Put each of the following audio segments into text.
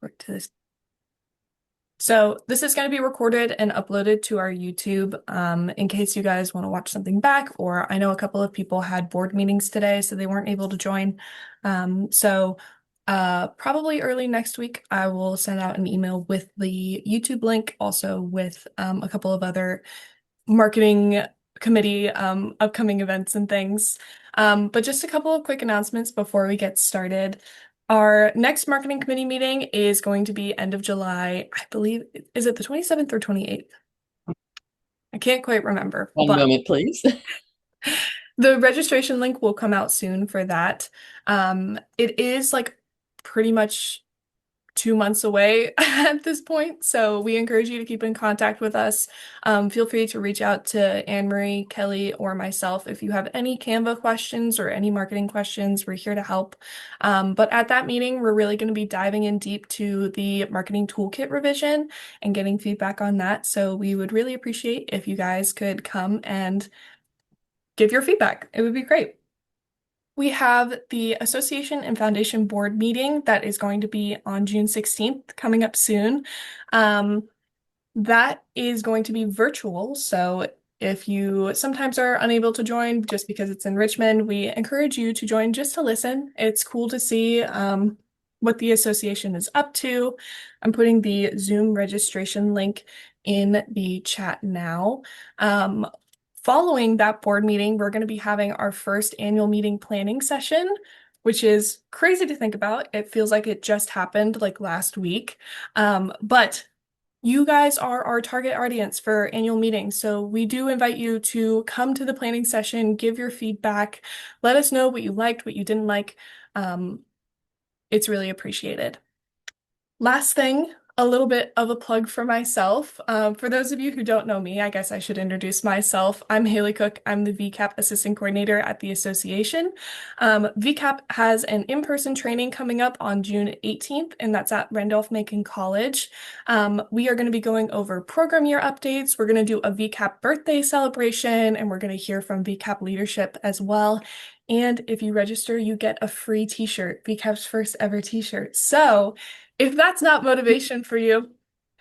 Quick to this. So this is going to be recorded and uploaded to our YouTube in case you guys want to watch something back, or I know a couple of people had board meetings today, so they weren't able to join. Probably early next week, I will send out an email with the YouTube link, also with a couple of other marketing committee upcoming events and things. But just a couple of quick announcements before we get started. Our next marketing committee meeting is going to be end of July. I believe, is it the 27th or 28th? I can't quite remember, One but moment, please. the registration link will come out soon for that. It is like pretty much 2 months away at this point. So we encourage you to keep in contact with us. Feel free to reach out to Anne Marie, Kelly, or myself if you have any Canva questions or any marketing questions. We're here to help. But at that meeting, we're really going to be diving in deep to the marketing toolkit revision and getting feedback on that. So we would really appreciate if you guys could come and give your feedback. It would be great. We have the Association and Foundation Board meeting that is going to be on June 16th, coming up soon. That is going to be virtual, so if you sometimes are unable to join just because it's in Richmond, we encourage you to join just to listen. It's cool to see what the association is up to. I'm putting the Zoom registration link in the chat now. Following that board meeting, we're going to be having our first annual meeting planning session, which is crazy to think about. It feels like it just happened like last week. But you guys are our target audience for annual meetings, so we do invite you to come to the planning session, give your feedback, let us know what you liked, what you didn't like. Um, it's really appreciated. Last thing, a little bit of a plug for myself. For those of you who don't know me, I guess I should introduce myself. I'm Haley Cook. I'm the VCAP Assistant Coordinator at the association. VCAP has an in-person training coming up on June 18th, and that's at Randolph-Macon College. We are going to be going over program year updates. We're going to do a VCAP birthday celebration, and we're going to hear from VCAP leadership as well. And if you register, you get a free t-shirt, VCAP's first ever t-shirt. So if that's not motivation for you,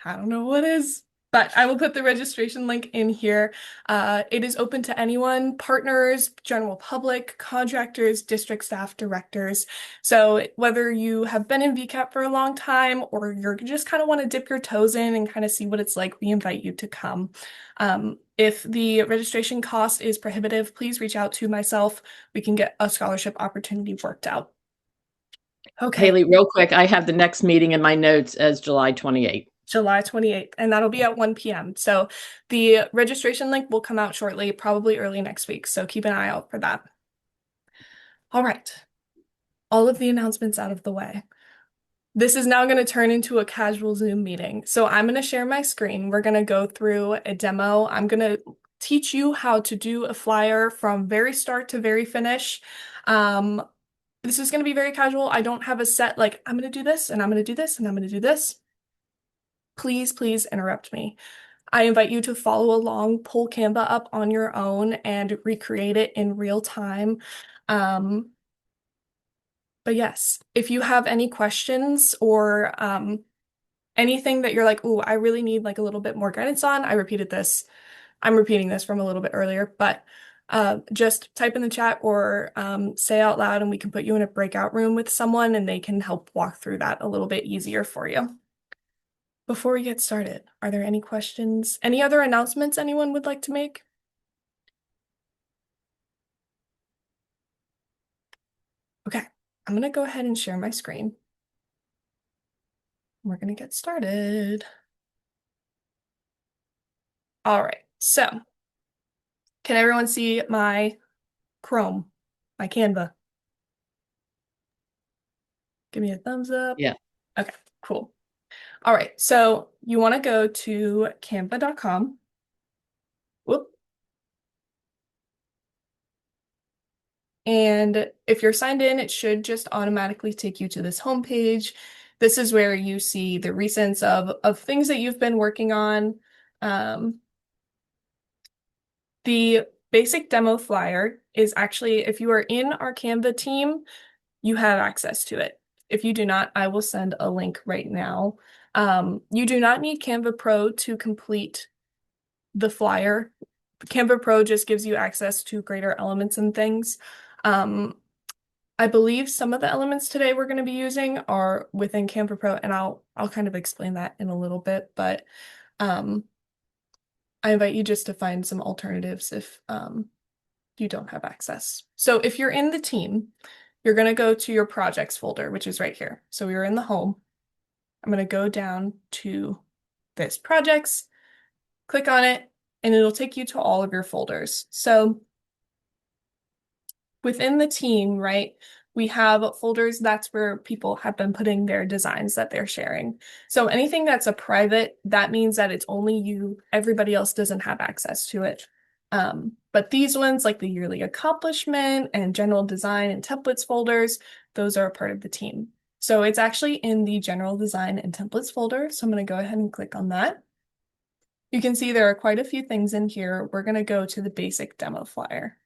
I don't know what is. But I will put the registration link in here. It is open to anyone, partners, general public, contractors, district staff, directors. So whether you have been in VCAP for a long time or you're just kind of want to dip your toes in and kind of see what it's like, we invite you to come. If the registration cost is prohibitive, please reach out to myself. We can get a scholarship opportunity worked out. Okay. Haley, real quick, I have the next meeting in my notes as July 28th. July 28th, and that'll be at 1 p.m. So the registration link will come out shortly, probably early next week. So keep an eye out for that. All right. All of the announcements out of the way. This is now going to turn into a casual Zoom meeting. So I'm going to share my screen. We're going to go through a demo. I'm going to teach you how to do a flyer from very start to very finish. Um, this is going to be very casual. I don't have a set, like, I'm going to do this, and I'm going to do this, and I'm going to do this. Please, please interrupt me. I invite you to follow along, pull Canva up on your own, and recreate it in real time. Um, but yes, if you have any questions or anything that you're like, "Ooh, I really need like a little bit more guidance on," I repeated this. I'm repeating this from a little bit earlier, but just type in the chat or say out loud, and we can put you in a breakout room with someone, and they can help walk through that a little bit easier for you. Before we get started, are there any questions? Any other announcements anyone would like to make? Okay, I'm gonna go ahead and share my screen. We're gonna get started. All right, so can everyone see my Chrome, my Canva? Give me a thumbs up. Yeah. Okay, cool. All right, so you want to go to canva.com. Whoop. And if you're signed in, it should just automatically take you to this homepage. This is where you see the recents of things that you've been working on. Um, the basic demo flyer is actually, if you are in our Canva team, you have access to it. If you do not, I will send a link right now. You do not need Canva Pro to complete the flyer. Canva Pro just gives you access to greater elements and things. Um, I believe some of the elements today we're going to be using are within Canva Pro, and I'll kind of explain that in a little bit, but um, I invite you just to find some alternatives if you don't have access. So if you're in the team, you're going to go to your projects folder, which is right here. So we are in the home. I'm going to go down to this projects, click on it, and it'll take you to all of your folders. So within the team, right, we have folders. That's where people have been putting their designs that they're sharing. So anything that's a private, that means that it's only you. Everybody else doesn't have access to it. But these ones, like the yearly accomplishment and general design and templates folders, those are a part of the team. So it's actually in the general design and templates folder. So I'm going to go ahead and click on that. You can see there are quite a few things in here. We're going to go to the basic demo flyer.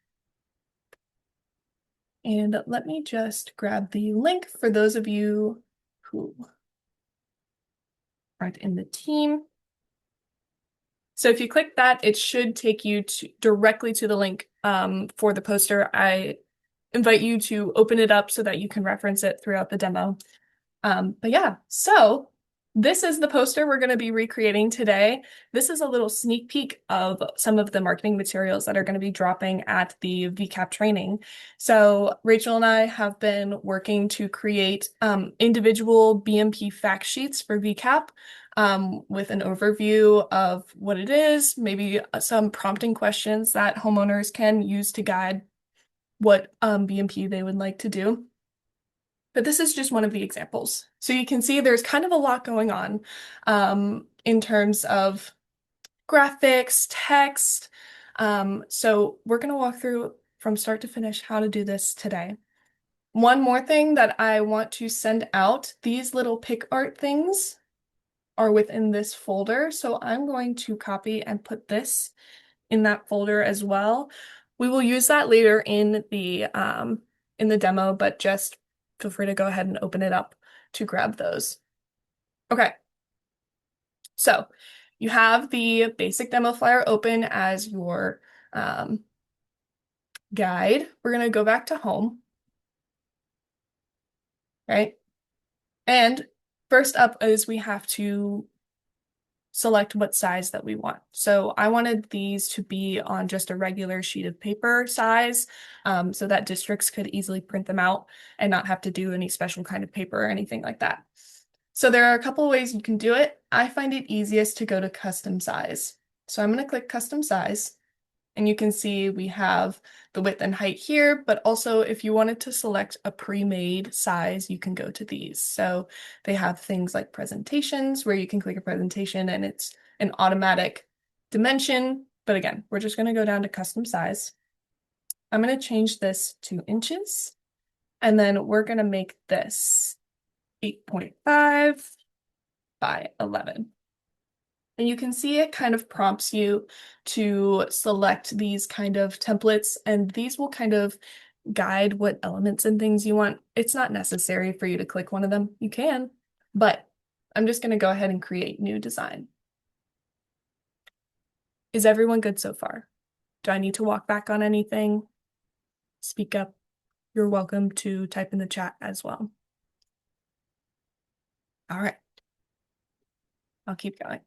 And let me just grab the link for those of you who aren't in the team. So if you click that, it should take you directly to the link for the poster. I invite you to open it up so that you can reference it throughout the demo. But yeah, so this is the poster we're going to be recreating today. This is a little sneak peek of some of the marketing materials that are going to be dropping at the VCAP training. So Rachel and I have been working to create individual BMP fact sheets for VCAP with an overview of what it is, maybe some prompting questions that homeowners can use to guide what BMP they would like to do. But this is just one of the examples. So you can see there's kind of a lot going on in terms of graphics, text. So we're going to walk through from start to finish how to do this today. One more thing that I want to send out, these little pick art things are within this folder. So I'm going to copy and put this in that folder as well. We will use that later in the demo, but just feel free to go ahead and open it up to grab those. Okay, so you have the basic demo flyer open as your guide. We're going to go back to home, right? And first up is we have to select what size that we want. So I wanted these to be on just a regular sheet of paper size so that districts could easily print them out and not have to do any special kind of paper or anything like that. So there are a couple of ways you can do it. I find it easiest to go to custom size. So I'm going to click custom size. And you can see we have the width and height here, but also if you wanted to select a pre-made size, you can go to these. So they have things like presentations where you can click a presentation and it's an automatic dimension. But again, we're just going to go down to custom size. I'm going to change this to inches, and then we're going to make this 8.5 by 11. And you can see it kind of prompts you to select these kind of templates, and these will kind of guide what elements and things you want. It's not necessary for you to click one of them. You can, but I'm just going to go ahead and create new design. Is everyone good so far? Do I need to walk back on anything? Speak up. You're welcome to type in the chat as well. All right. I'll keep going.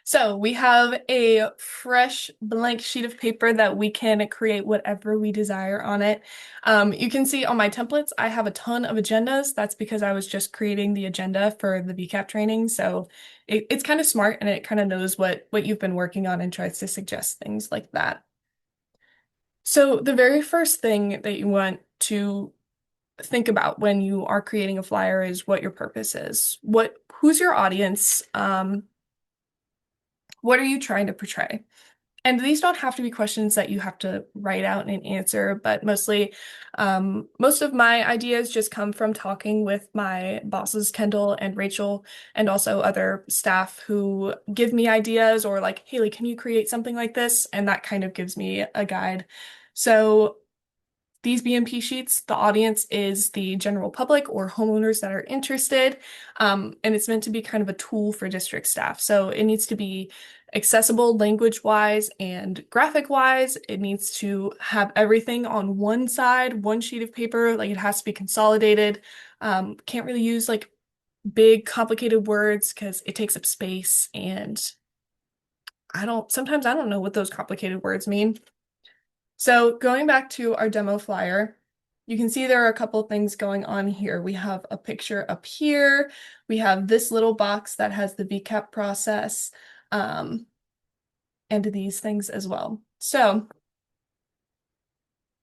So we have a fresh blank sheet of paper that we can create whatever we desire on it. You can see on my templates, I have a ton of agendas. That's because I was just creating the agenda for the VCAP training. So it's kind of smart and it kind of knows what you've been working on and tries to suggest things like that. So the very first thing that you want to think about when you are creating a flyer is what your purpose is. Who's your audience? What are you trying to portray? And these don't have to be questions that you have to write out and answer, but mostly, most of my ideas just come from talking with my bosses, Kendall and Rachel, and also other staff who give me ideas or like, Haley, can you create something like this? And that kind of gives me a guide. So these BMP sheets, the audience is the general public or homeowners that are interested, and it's meant to be kind of a tool for district staff. So it needs to be accessible language-wise and graphic-wise. It needs to have everything on one side, one sheet of paper. Like it has to be consolidated. Can't really use like big, complicated words because it takes up space, and sometimes I don't know what those complicated words mean. So going back to our demo flyer, you can see there are a couple of things going on here. We have a picture up here. We have this little box that has the VCAP process, um, and these things as well. So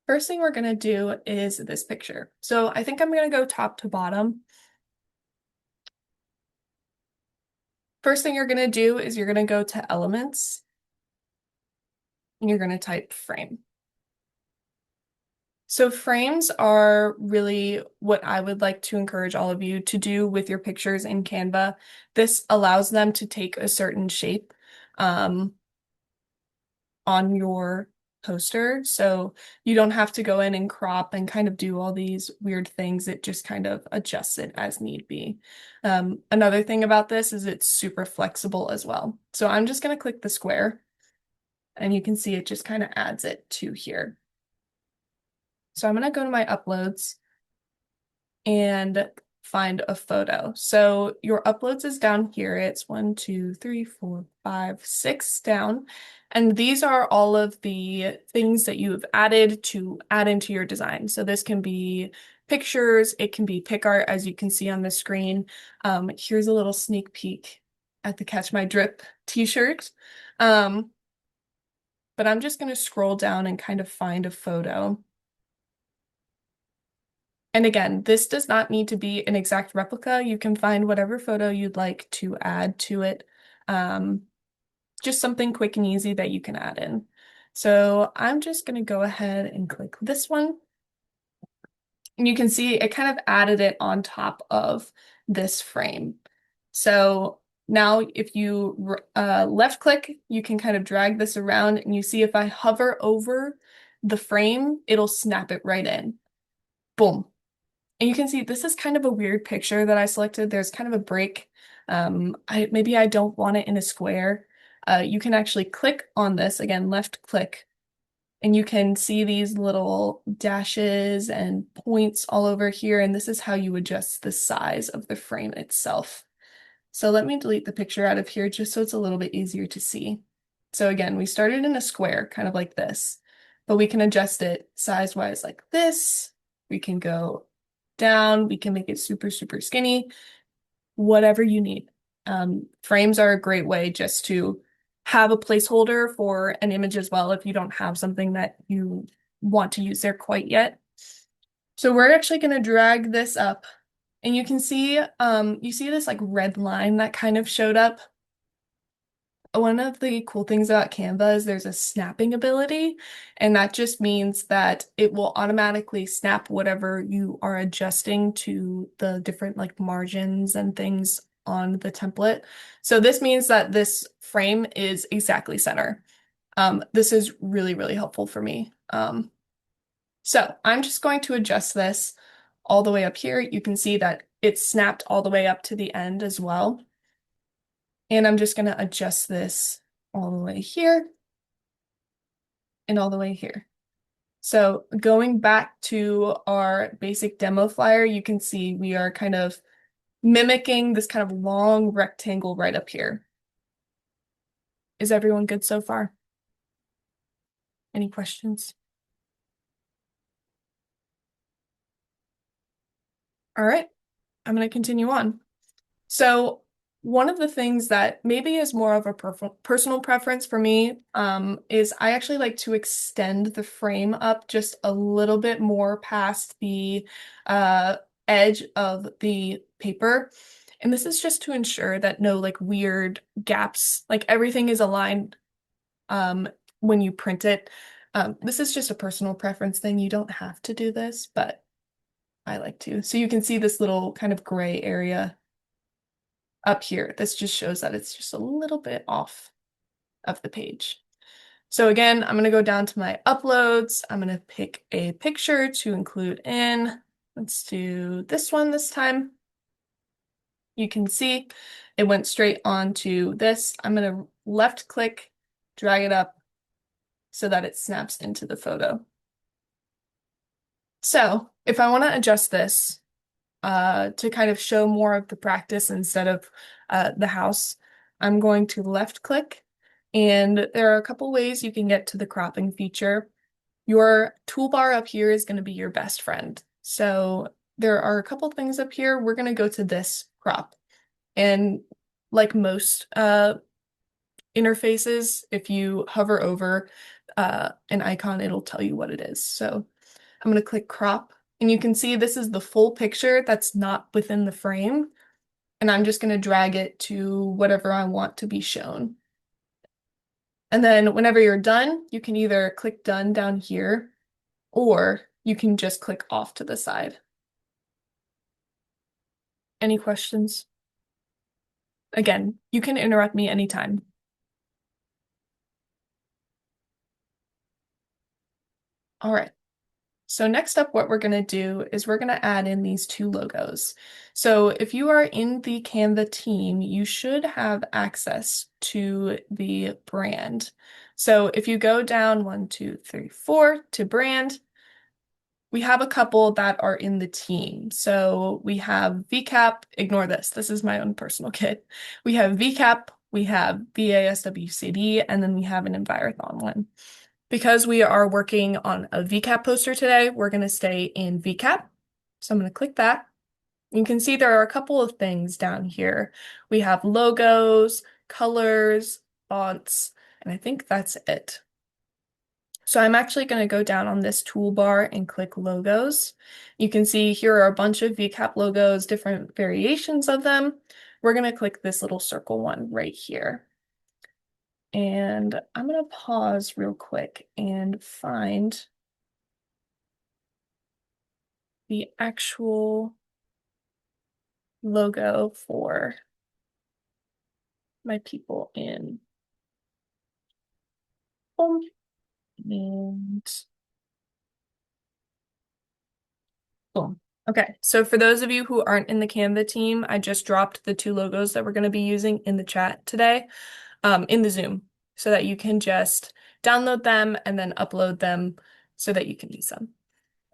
first thing we're going to do is this picture. So I think I'm going to go top to bottom. First thing you're going to do is you're going to go to Elements, and you're going to type Frame. So frames are really what I would like to encourage all of you to do with your pictures in Canva. This allows them to take a certain shape um, on your poster. So you don't have to go in and crop and kind of do all these weird things. It just kind of adjusts it as need be. Another thing about this is it's super flexible as well. So I'm just going to click the square, and you can see it just kind of adds it to here. So I'm going to go to my uploads and find a photo. So your uploads is down here. It's 1, 2, 3, 4, 5, 6 down. And these are all of the things that you have added to add into your design. So this can be pictures, it can be pic art, as you can see on the screen. Here's a little sneak peek at the Catch My Drip t-shirt. But I'm just going to scroll down and kind of find a photo. And again, this does not need to be an exact replica. You can find whatever photo you'd like to add to it. Um, just something quick and easy that you can add in. So I'm just going to go ahead and click this one. And you can see it kind of added it on top of this frame. So now if you left click, you can kind of drag this around, and you see if I hover over the frame, it'll snap it right in. Boom. And you can see this is kind of a weird picture that I selected. There's kind of a break. Maybe I don't want it in a square. You can actually click on this, again, left click, and you can see these little dashes and points all over here. And this is how you adjust the size of the frame itself. So let me delete the picture out of here just so it's a little bit easier to see. So again, we started in a square, kind of like this, but we can adjust it size-wise like this. We can go down, we can make it super, super skinny, whatever you need. Frames are a great way just to have a placeholder for an image as well if you don't have something that you want to use there quite yet. So we're actually going to drag this up, and you see this like red line that kind of showed up. One of the cool things about Canva is there's a snapping ability, and that just means that it will automatically snap whatever you are adjusting to the different like margins and things on the template. So this means that this frame is exactly center. This is really, really helpful for me. So I'm just going to adjust this all the way up here. You can see that it's snapped all the way up to the end as well. And I'm just going to adjust this all the way here and all the way here. So going back to our basic demo flyer, you can see we are kind of mimicking this kind of long rectangle right up here. Is everyone good so far? Any questions? All right, I'm going to continue on. So one of the things that maybe is more of a personal preference for me is I actually like to extend the frame up just a little bit more past the uh, edge of the paper. And this is just to ensure that no like weird gaps, like everything is aligned um, when you print it. This is just a personal preference thing. You don't have to do this, but I like to. So you can see this little kind of gray area up here. This just shows that it's just a little bit off of the page. So again, I'm going to go down to my uploads. I'm going to pick a picture to include in. Let's do this one this time. You can see it went straight onto this. I'm going to left click, drag it up so that it snaps into the photo. So if I want to adjust this to kind of show more of the practice instead of the house, I'm going to left click, and there are a couple ways you can get to the cropping feature. Your toolbar up here is going to be your best friend. So there are a couple things up here. We're going to go to this crop. And like most interfaces, if you hover over an icon, it'll tell you what it is. So I'm going to click crop, and you can see this is the full picture that's not within the frame. And I'm just going to drag it to whatever I want to be shown. And then whenever you're done, you can either click done down here, or you can just click off to the side. Any questions? Again, you can interrupt me anytime. All right. So next up, what we're going to do is we're going to add in these two logos. So if you are in the Canva team, you should have access to the brand. So if you go down 1, 2, 3, 4 to brand, we have a couple that are in the team. So we have VCAP, ignore this, this is my own personal kit. We have VCAP, we have BASWCD, and then we have an Envirothon one. Because we are working on a VCAP poster today, we're going to stay in VCAP. So I'm going to click that. You can see there are a couple of things down here. We have logos, colors, fonts, and I think that's it. So I'm actually going to go down on this toolbar and click logos. You can see here are a bunch of VCAP logos, different variations of them. We're going to click this little circle one right here. And I'm going to pause real quick and find the actual logo for my people in home. And boom. Okay, so for those of you who aren't in the Canva team, I just dropped the two logos that we're going to be using in the chat today, in the Zoom, so that you can just download them and then upload them so that you can use them.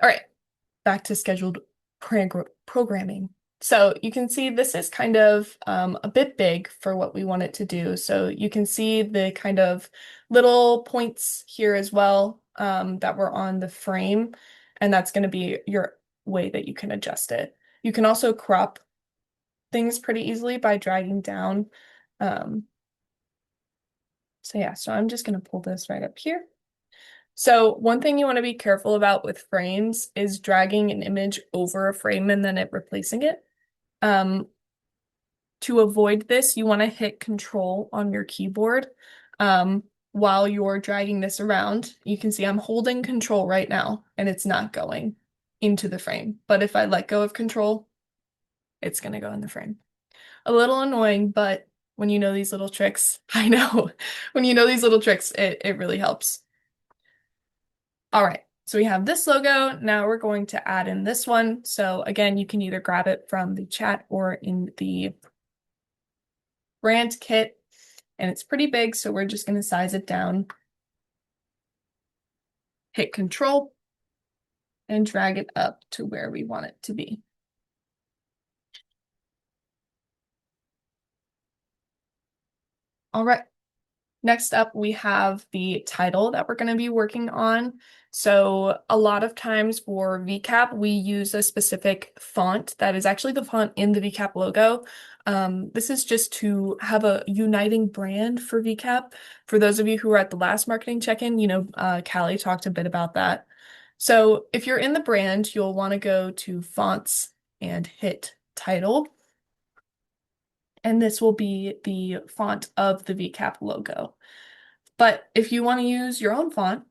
All right, back to scheduled programming. So you can see this is kind of a bit big for what we want it to do. So you can see the kind of little points here as well that were on the frame, and that's going to be your way that you can adjust it. You can also crop things pretty easily by dragging down. Um, so yeah, so I'm just going to pull this right up here. So one thing you want to be careful about with frames is dragging an image over a frame and then it replacing it. Um, to avoid this, you want to hit Control on your keyboard while you're dragging this around. You can see I'm holding Control right now and it's not going into the frame. But if I let go of Control, it's going to go in the frame. A little annoying, but when you know these little tricks, I know, when you know these little tricks, it really helps. All right, so we have this logo. Now we're going to add in this one. So again, you can either grab it from the chat or in the brand kit, and it's pretty big, so we're just going to size it down. Hit Control and drag it up to where we want it to be. All right. Next up, we have the title that we're going to be working on. So a lot of times for VCAP, we use a specific font that is actually the font in the VCAP logo. This is just to have a uniting brand for VCAP. For those of you who were at the last marketing check-in, Callie talked a bit about that. So if you're in the brand, you'll want to go to fonts and hit title. And this will be the font of the VCAP logo. But if you want to use your own font,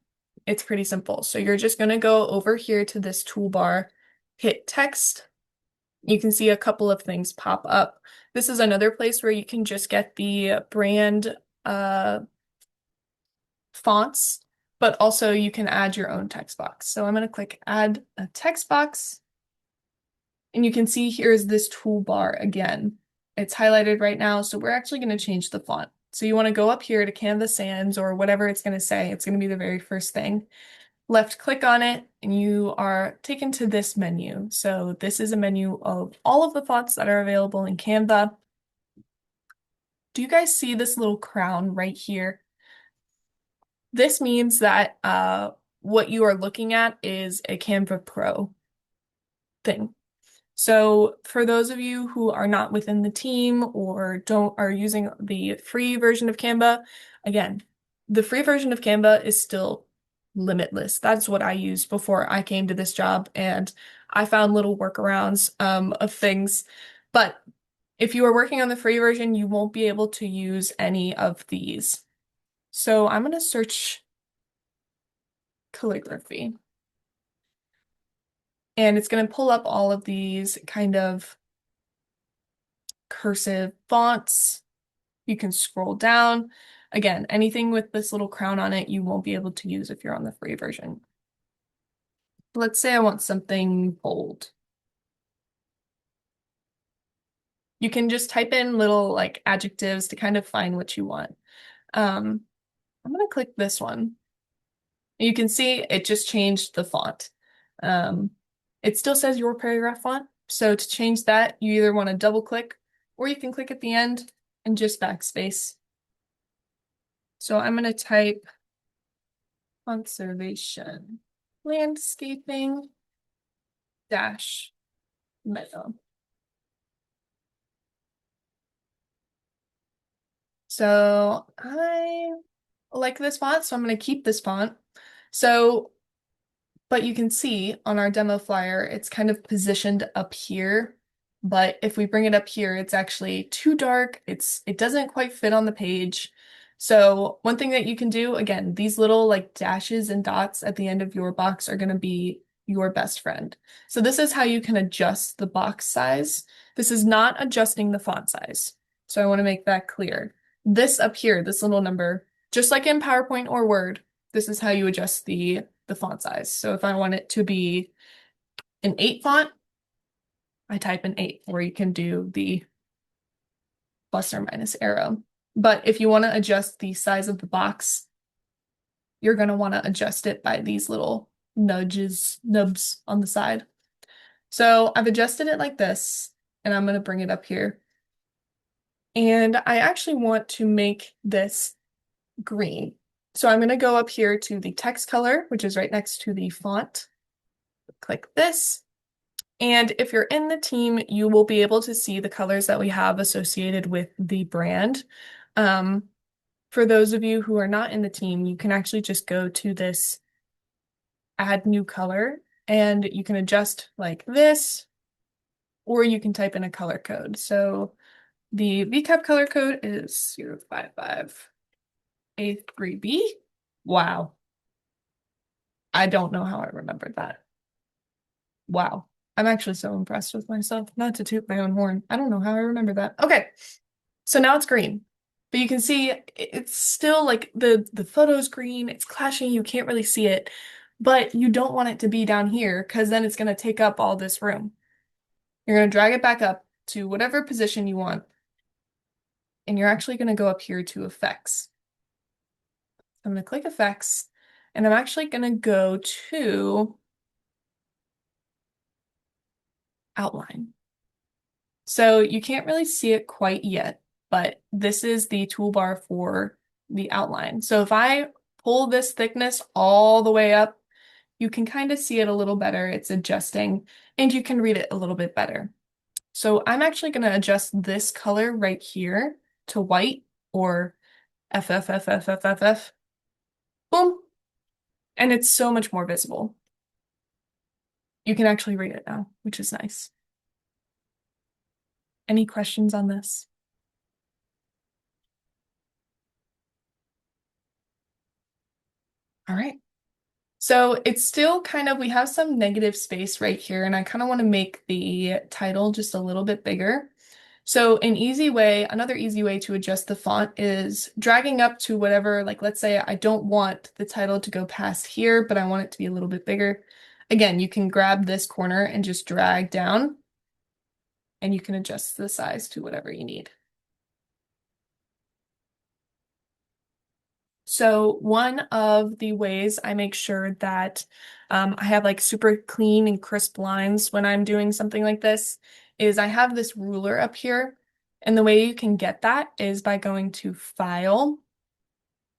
it's pretty simple. So you're just going to go over here to this toolbar, hit text. You can see a couple of things pop up. This is another place where you can just get the brand fonts, but also you can add your own text box. So I'm going to click add a text box, and you can see here's this toolbar again. It's highlighted right now, so we're actually going to change the font. So you want to go up here to Canva Sans or whatever it's going to say. It's going to be the very first thing. Left click on it, and you are taken to this menu. So this is a menu of all of the fonts that are available in Canva. Do you guys see this little crown right here? This means that what you are looking at is a Canva Pro thing. So for those of you who are not within the team or don't are using the free version of Canva, again, the free version of Canva is still limitless. That's what I used before I came to this job, and I found little workarounds of things. But if you are working on the free version, you won't be able to use any of these. So I'm going to search calligraphy, and it's going to pull up all of these kind of cursive fonts. You can scroll down. Again, anything with this little crown on it, you won't be able to use if you're on the free version. Let's say I want something bold. You can just type in little like adjectives to kind of find what you want. I'm going to click this one. You can see it just changed the font. Um, it still says your paragraph font. So to change that, you either want to double click or you can click at the end and just backspace. So I'm going to type conservation landscaping dash meadow. So I like this font, so I'm going to keep this font. So but you can see on our demo flyer, it's kind of positioned up here. But if we bring it up here, it's actually too dark. It doesn't quite fit on the page. So one thing that you can do, again, these little like dashes and dots at the end of your box are going to be your best friend. So this is how you can adjust the box size. This is not adjusting the font size. So I want to make that clear. This up here, this little number, just like in PowerPoint or Word, this is how you adjust the font size. So if I want it to be an 8 font, I type an 8, or you can do the plus or minus arrow. But if you want to adjust the size of the box, you're going to want to adjust it by these little nubs on the side. So I've adjusted it like this, and I'm going to bring it up here. And I actually want to make this green. So I'm going to go up here to the text color, which is right next to the font. Click this. And if you're in the team, you will be able to see the colors that we have associated with the brand. Um, for those of you who are not in the team, you can actually just go to this add new color and you can adjust like this, or you can type in a color code. So the VCAP color code is 055A3B. Wow. I don't know how I remembered that. Wow. I'm actually so impressed with myself. Not to toot my own horn. I don't know how I remember that. Okay. So now it's green. But you can see it's still like the photo's green. It's clashing. You can't really see it. But you don't want it to be down here because then it's going to take up all this room. You're going to drag it back up to whatever position you want. And you're actually going to go up here to effects. I'm going to click effects. And I'm actually going to go to outline. So you can't really see it quite yet, but this is the toolbar for the outline. So if I pull this thickness all the way up, you can kind of see it a little better. It's adjusting and you can read it a little bit better. So I'm actually going to adjust this color right here to white or FFFFFFF. Boom. And it's so much more visible. You can actually read it now, which is nice. Any questions on this? All right. So it's still kind of, we have some negative space right here, and I kind of want to make the title just a little bit bigger. So another easy way to adjust the font is dragging up to whatever, like let's say I don't want the title to go past here, but I want it to be a little bit bigger. Again, you can grab this corner and just drag down, and you can adjust the size to whatever you need. So one of the ways I make sure that I have like super clean and crisp lines when I'm doing something like this is I have this ruler up here. And the way you can get that is by going to File,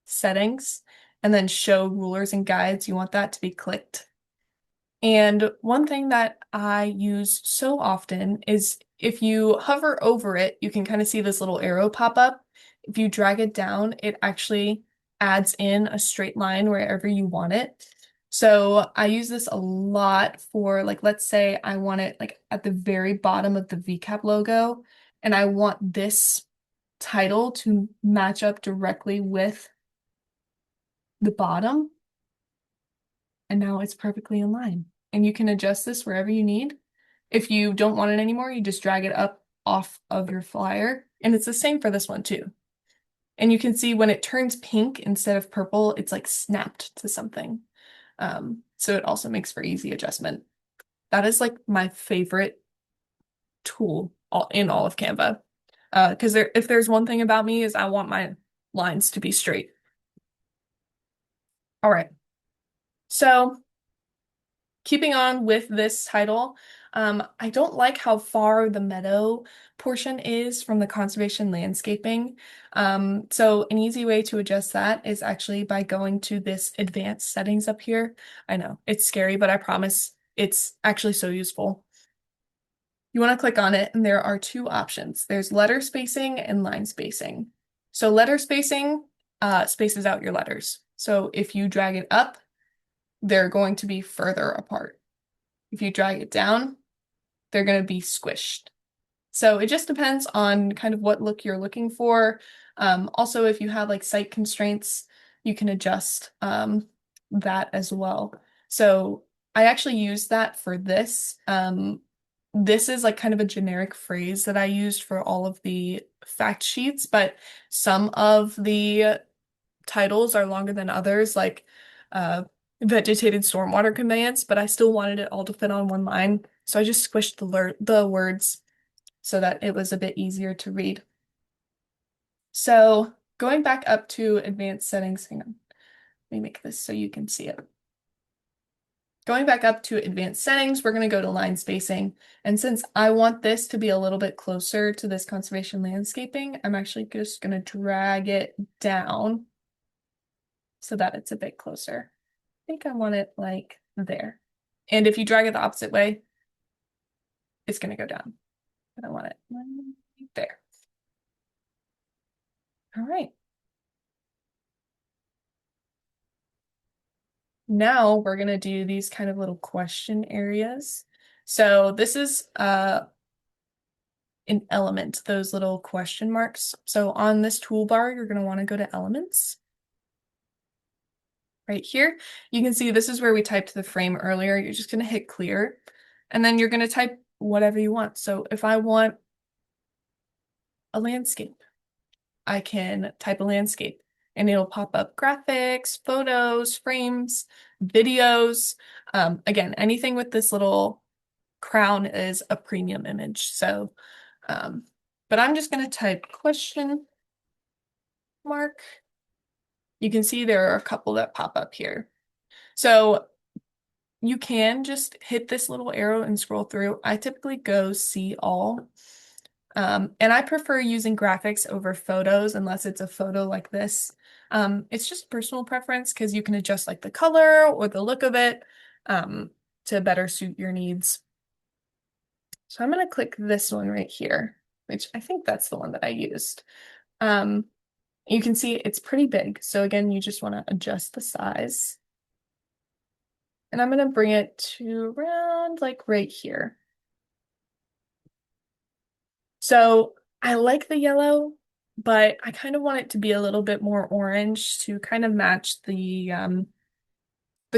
Settings, and then Show Rulers and Guides. You want that to be clicked. And one thing that I use so often is if you hover over it, you can kind of see this little arrow pop up. If you drag it down, it actually adds in a straight line wherever you want it. So I use this a lot for like, let's say I want it like at the very bottom of the VCAP logo, and I want this title to match up directly with the bottom. And now it's perfectly in line. And you can adjust this wherever you need. If you don't want it anymore, you just drag it up off of your flyer. And it's the same for this one too. And you can see when it turns pink instead of purple, it's like snapped to something. So it also makes for easy adjustment. That is like my favorite tool in all of Canva. Because if there's one thing about me is I want my lines to be straight. All right. So keeping on with this title, I don't like how far the meadow portion is from the conservation landscaping. So an easy way to adjust that is actually by going to this advanced settings up here. I know it's scary, but I promise it's actually so useful. You want to click on it, and there are two options. There's letter spacing and line spacing. So letter spacing spaces out your letters. So if you drag it up, they're going to be further apart. If you drag it down, they're going to be squished. So it just depends on kind of what look you're looking for. Also, if you have like site constraints, you can adjust that as well. So I actually use that for this. This is like kind of a generic phrase that I used for all of the fact sheets, but some of the titles are longer than others, like uh, vegetated stormwater conveyance, but I still wanted it all to fit on one line. So I just squished the words so that it was a bit easier to read. So going back up to advanced settings, hang on, let me make this so you can see it. Going back up to advanced settings, we're going to go to line spacing. And since I want this to be a little bit closer to this conservation landscaping, I'm actually just going to drag it down so that it's a bit closer. I think I want it like there. And if you drag it the opposite way, it's going to go down. But I want it right there. All right. Now we're going to do these kind of little question areas. So this is an element, those little question marks. So on this toolbar, you're going to want to go to elements. Right here, you can see this is where we typed the frame earlier. You're just going to hit clear, and then you're going to type whatever you want. So if I want a landscape, I can type a landscape and it'll pop up graphics, photos, frames, videos. Again, anything with this little crown is a premium image. So, but I'm just going to type question mark. You can see there are a couple that pop up here. So you can just hit this little arrow and scroll through. I typically go see all. And I prefer using graphics over photos unless it's a photo like this. It's just personal preference because you can adjust like the color or the look of it to better suit your needs. So I'm going to click this one right here, which I think that's the one that I used. Um, you can see it's pretty big. So again, you just want to adjust the size. And I'm going to bring it to around like right here. So I like the yellow, but I kind of want it to be a little bit more orange to kind of match the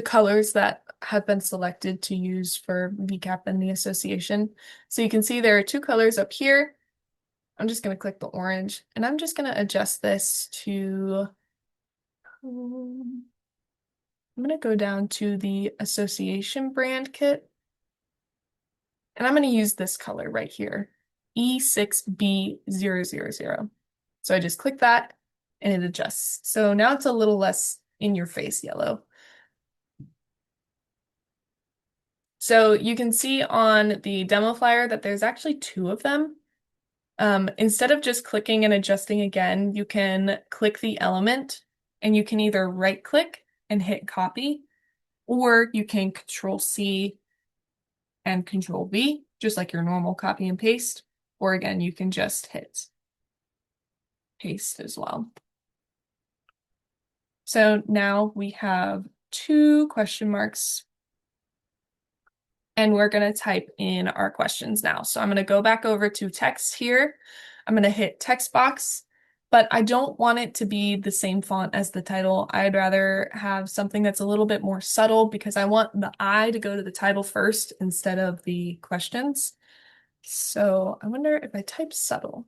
colors that have been selected to use for VCAP and the association. So you can see there are two colors up here, I'm just going to click the orange and I'm just going to adjust this to, I'm going to go down to the association brand kit and I'm going to use this color right here, E6B000. So I just click that and it adjusts. So now it's a little less in your face yellow. So you can see on the demo flyer that there's actually two of them. Instead of just clicking and adjusting again, you can click the element and you can either right click and hit copy, or you can Control C and Control V, just like your normal copy and paste. Or again, you can just hit paste as well. So now we have two question marks and we're going to type in our questions now. So I'm going to go back over to text here. I'm going to hit text box, but I don't want it to be the same font as the title. I'd rather have something that's a little bit more subtle because I want the I to go to the title first instead of the questions. So I wonder if I type subtle.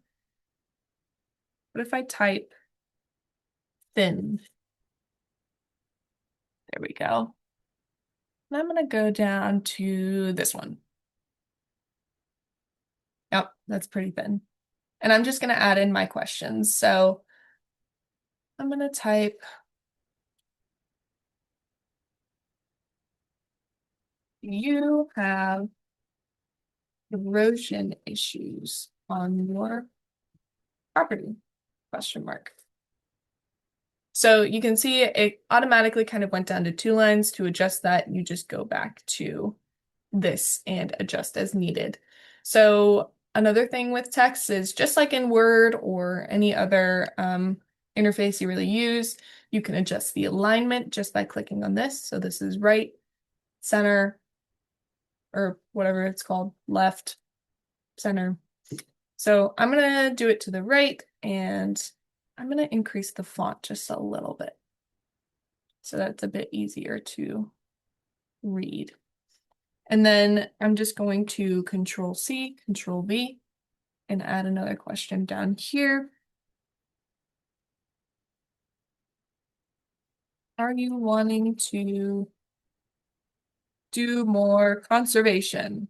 What if I type thin? There we go. And I'm going to go down to this one. Yep, that's pretty thin. And I'm just going to add in my questions. So I'm going to type, you have erosion issues on your property? Question mark. So you can see it automatically kind of went down to two lines. To adjust that, you just go back to this and adjust as needed. So another thing with text is just like in Word or any other interface you really use, you can adjust the alignment just by clicking on this. So this is right, center, or whatever it's called, left, center. So I'm gonna do it to the right and I'm gonna increase the font just a little bit so that's a bit easier to read. And then I'm just going to Control C, Control V, and add another question down here. Are you wanting to do more conservation?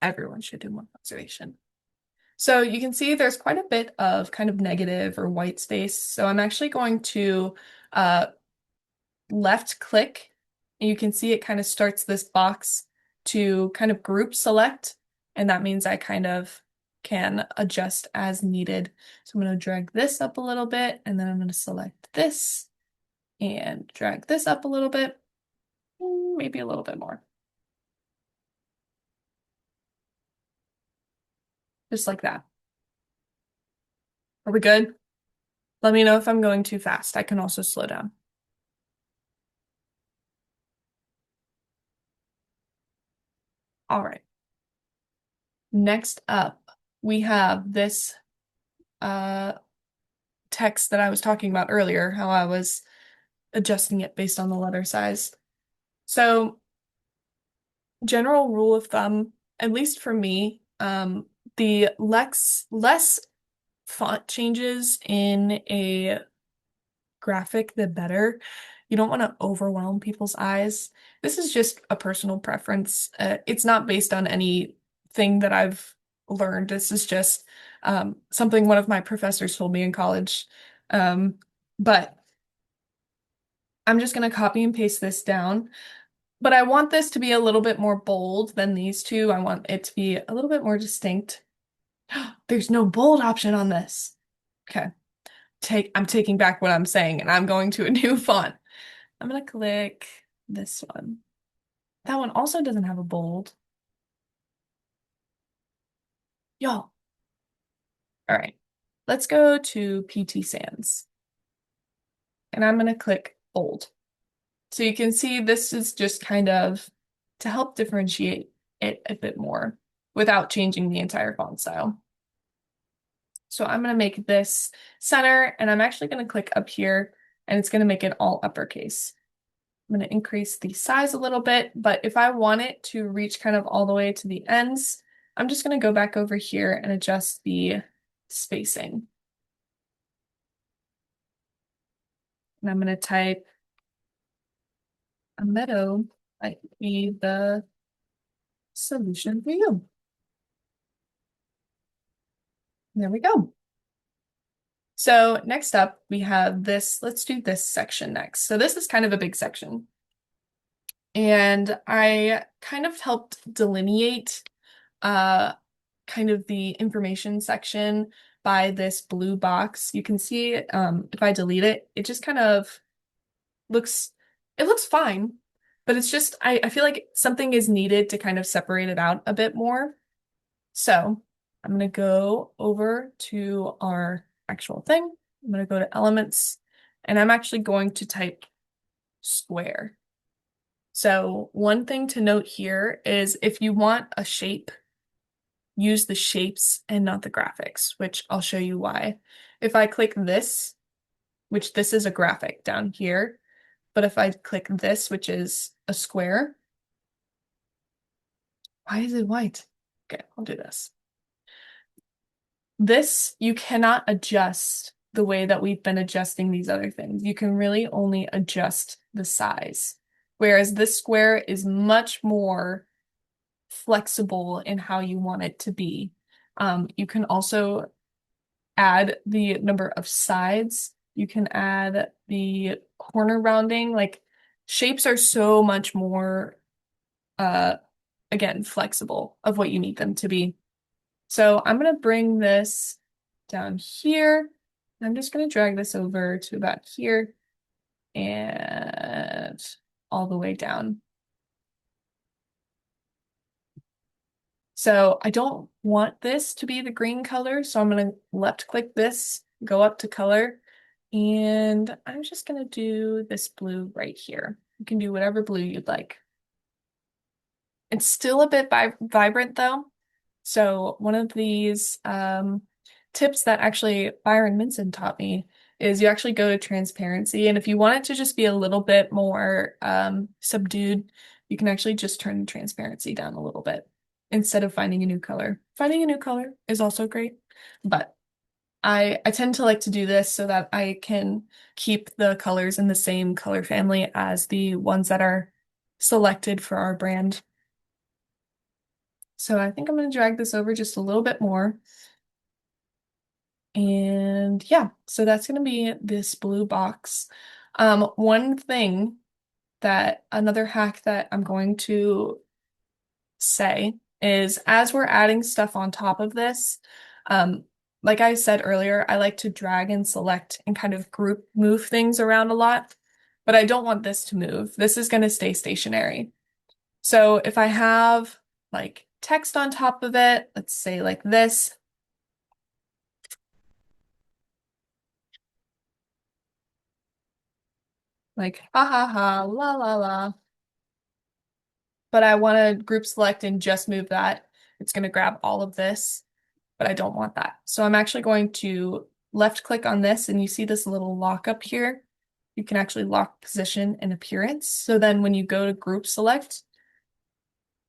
Everyone should do more conservation. So you can see there's quite a bit of kind of negative or white space. So I'm actually going to uh, left click, and you can see it kind of starts this box to kind of group select. And that means I kind of can adjust as needed. So I'm going to drag this up a little bit, and then I'm going to select this and drag this up a little bit, maybe a little bit more. Just like that. Are we good? Let me know if I'm going too fast. I can also slow down. All right. Next up, we have this text that I was talking about earlier, how I was adjusting it based on the letter size. So, general rule of thumb, at least for me, the less font changes in a graphic, the better. You don't want to overwhelm people's eyes. This is just a personal preference. It's not based on anything that I've learned. This is just something one of my professors told me in college. But I'm just going to copy and paste this down. But I want this to be a little bit more bold than these two. I want it to be a little bit more distinct. There's no bold option on this. Okay. I'm taking back what I'm saying and I'm going to a new font. I'm gonna click this one. That one also doesn't have a bold. Y'all. All right. Let's go to PT Sans. And I'm gonna click bold. So you can see this is just kind of to help differentiate it a bit more without changing the entire font style. So I'm going to make this center and I'm actually going to click up here and it's going to make it all uppercase. I'm going to increase the size a little bit, but if I want it to reach kind of all the way to the ends, I'm just going to go back over here and adjust the spacing. And I'm going to type a meadow might be the solution for you. There we go. So next up, we have this. Let's do this section next. So this is kind of a big section. And I kind of helped delineate uh, kind of the information section by this blue box. You can see if I delete it, it just kind of looks, it looks fine, but it's just, I feel like something is needed to kind of separate it out a bit more. So I'm going to go over to our actual thing. I'm going to go to elements and I'm actually going to type square. So one thing to note here is if you want a shape, use the shapes and not the graphics, which I'll show you why. If I click this, which this is a graphic down here, but if I click this, which is a square, why is it white? Okay, I'll do this. This, you cannot adjust the way that we've been adjusting these other things. You can really only adjust the size. Whereas this square is much more flexible in how you want it to be. You can also add the number of sides. You can add the corner rounding. Like shapes are so much more, uh, again, flexible of what you need them to be. So I'm going to bring this down here. I'm just going to drag this over to about here and all the way down. So I don't want this to be the green color, so I'm going to left click this, go up to color, and I'm just going to do this blue right here. You can do whatever blue you'd like. It's still a bit vibrant though. So one of these tips that actually Byron Minson taught me is you actually go to transparency. And if you want it to just be a little bit more subdued, you can actually just turn the transparency down a little bit instead of finding a new color. Finding a new color is also great, but I tend to like to do this so that I can keep the colors in the same color family as the ones that are selected for our brand. So I think I'm going to drag this over just a little bit more. And yeah, so that's going to be this blue box. One thing that another hack that I'm going to say is as we're adding stuff on top of this, um, like I said earlier, I like to drag and select and kind of group move things around a lot, but I don't want this to move. This is going to stay stationary. So if I have like text on top of it, let's say like this, like ha ha ha, la la la, but I want to group select and just move that. It's going to grab all of this, but I don't want that. So I'm actually going to left click on this and you see this little lock up here. You can actually lock position and appearance. So then when you go to group select,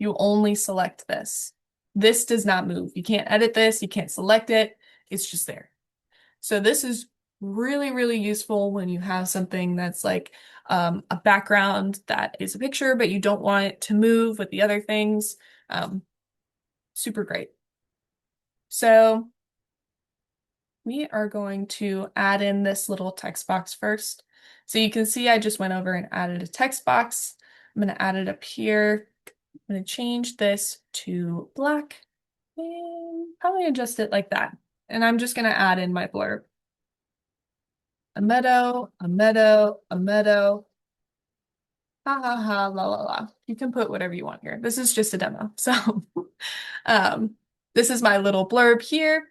you only select this. This does not move. You can't edit this. You can't select it. It's just there. So this is really, really useful when you have something that's like a background that is a picture, but you don't want it to move with the other things. Super great. So we are going to add in this little text box first. So you can see I just went over and added a text box. I'm going to add it up here. I'm going to change this to black and probably adjust it like that. And I'm just going to add in my blurb. A meadow, a meadow, a meadow. Ha ha ha, la la la. You can put whatever you want here. This is just a demo. So um, this is my little blurb here.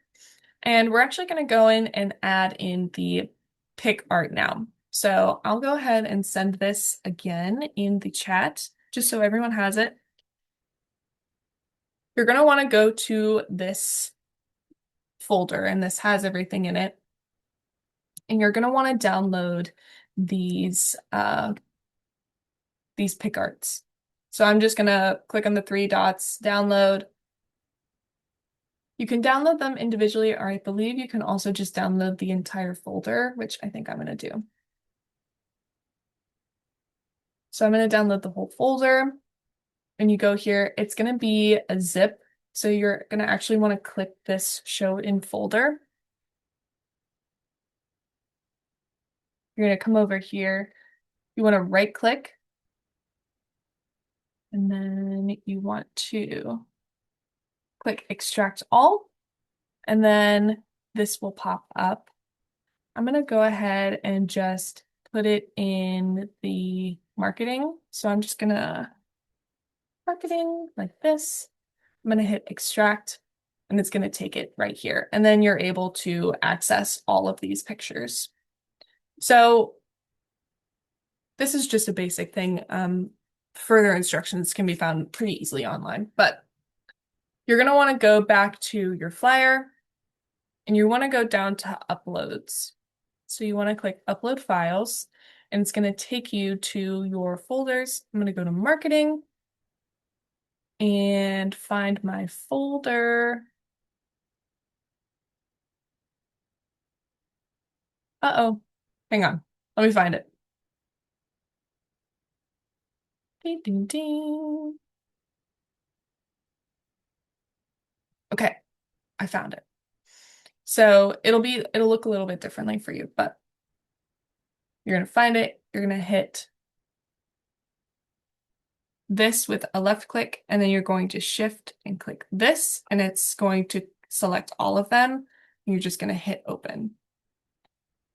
And we're actually going to go in and add in the pick art now. So I'll go ahead and send this again in the chat, just so everyone has it. You're going to want to go to this folder, and this has everything in it. And you're going to want to download these pick arts. So I'm just going to click on the three dots, download, You can download them individually, or I believe you can also just download the entire folder, which I think I'm going to do. So I'm going to download the whole folder, and you go here. It's going to be a zip. So you're going to actually want to click this Show in Folder. You're going to come over here. You want to right click, and then you want to click Extract All, and then this will pop up. I'm going to go ahead and just put it in the marketing. So I'm just going to marketing like this. I'm going to hit extract and it's going to take it right here. And then you're able to access all of these pictures. So this is just a basic thing. Further instructions can be found pretty easily online, but you're going to want to go back to your flyer and you want to go down to uploads. So you want to click upload files and it's going to take you to your folders. I'm going to go to marketing and find my folder. Uh-oh, hang on. Let me find it. Ding, ding, ding. Okay, I found it. So it'll look a little bit differently for you, but you're gonna find it. You're gonna hit this with a left click, and then you're going to shift and click this, and it's going to select all of them. You're just gonna hit open.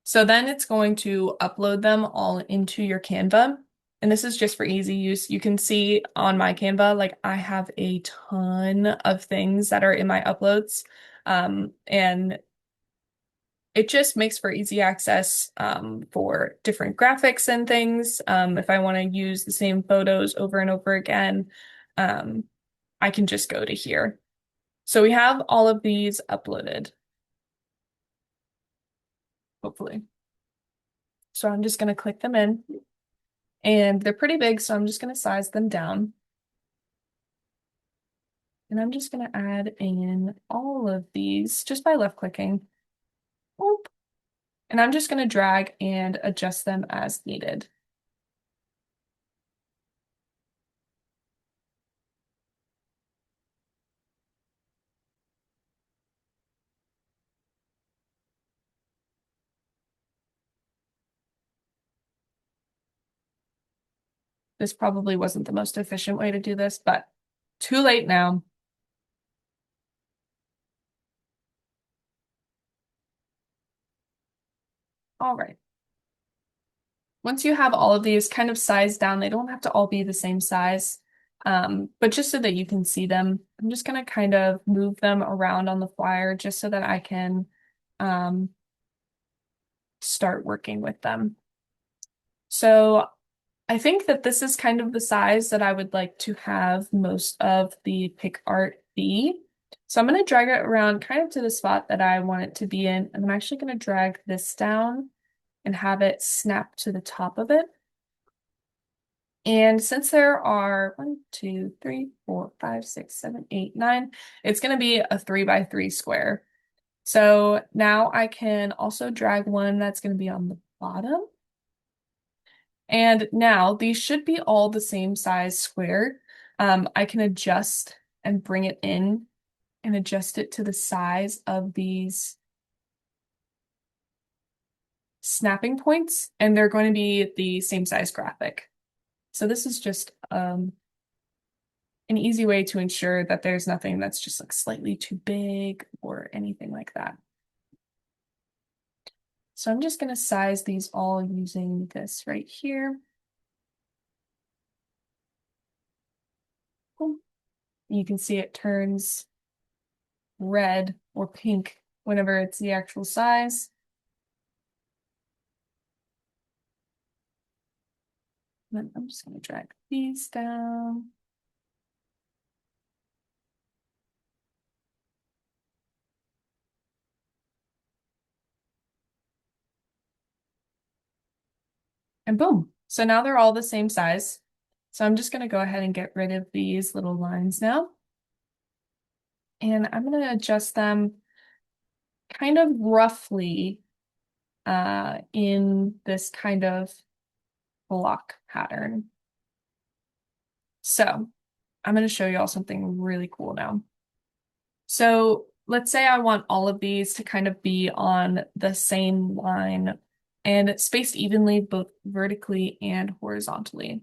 So then it's going to upload them all into your Canva. And this is just for easy use. You can see on my Canva, like I have a ton of things that are in my uploads. And it just makes for easy access for different graphics and things. If I want to use the same photos over and over again, um, I can just go to here. So we have all of these uploaded, hopefully. So I'm just going to click them in. And they're pretty big, so I'm just going to size them down. And I'm just going to add in all of these just by left clicking. Boop. And I'm just going to drag and adjust them as needed. This probably wasn't the most efficient way to do this, but too late now. All right. Once you have all of these kind of sized down, they don't have to all be the same size, but just so that you can see them, I'm just going to kind of move them around on the flyer just so that I can um, start working with them. So I think that this is kind of the size that I would like to have most of the pick art be. So I'm going to drag it around kind of to the spot that I want it to be in. And I'm actually going to drag this down and have it snap to the top of it. And since there are 1, 2, 3, 4, 5, 6, 7, 8, 9, it's going to be a 3x3 square. So now I can also drag one that's going to be on the bottom. And now these should be all the same size square. I can adjust and bring it in and adjust it to the size of these snapping points, and they're going to be the same size graphic. So this is just an easy way to ensure that there's nothing that's just like slightly too big or anything like that. So I'm just going to size these all using this right here. Boom. You can see it turns red or pink whenever it's the actual size. And then I'm just going to drag these down. And boom. So now they're all the same size. So I'm just going to go ahead and get rid of these little lines now. And I'm going to adjust them kind of roughly in this kind of block pattern. So I'm going to show you all something really cool now. So let's say I want all of these to kind of be on the same line and spaced evenly both vertically and horizontally.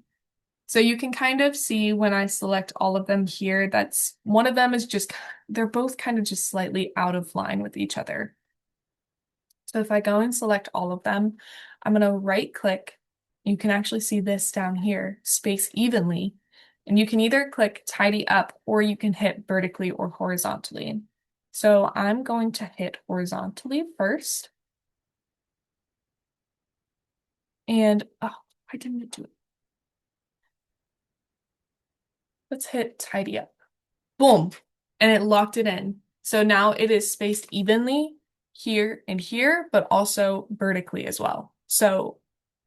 So you can kind of see when I select all of them here, that's one of them is just, they're both kind of just slightly out of line with each other. So if I go and select all of them, I'm going to right click. You can actually see this down here, space evenly. And you can either click tidy up or you can hit vertically or horizontally. So I'm going to hit horizontally first. And oh, I didn't do it. Let's hit tidy up. Boom. And it locked it in. So now it is spaced evenly here and here, but also vertically as well. So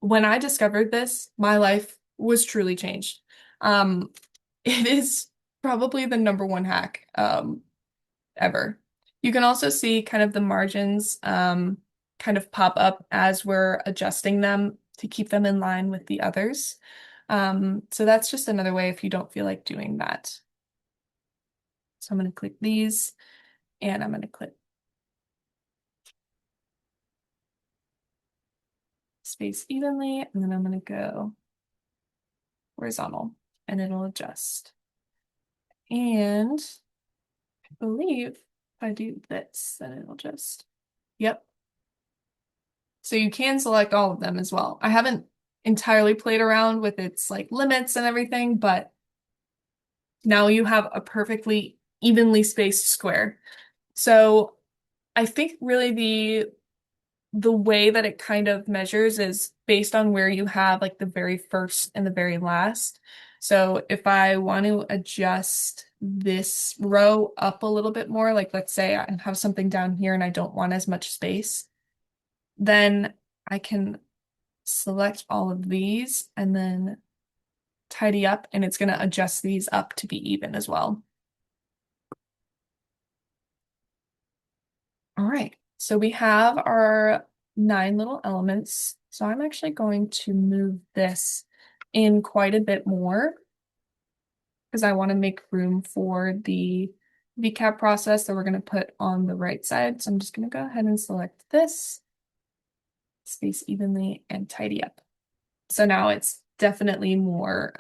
when I discovered this, my life was truly changed. Um, it is probably the number one hack ever. You can also see kind of the margins kind of pop up as we're adjusting them to keep them in line with the others. So that's just another way if you don't feel like doing that. So I'm going to click these and I'm going to click space evenly and then I'm going to go horizontal and it'll adjust. And I believe if I do this, then it'll just, yep. So you can select all of them as well. I haven't entirely played around with its like limits and everything, but now you have a perfectly evenly spaced square. So I think really the way that it kind of measures is based on where you have like the very first and the very last. So if I want to adjust this row up a little bit more, like let's say I have something down here and I don't want as much space, then I can select all of these and then tidy up and it's going to adjust these up to be even as well. All right, so we have our 9 little elements. So I'm actually going to move this in quite a bit more because I want to make room for the VCAP process that we're going to put on the right side. So I'm just going to go ahead and select this, space evenly, and tidy up. So now it's definitely more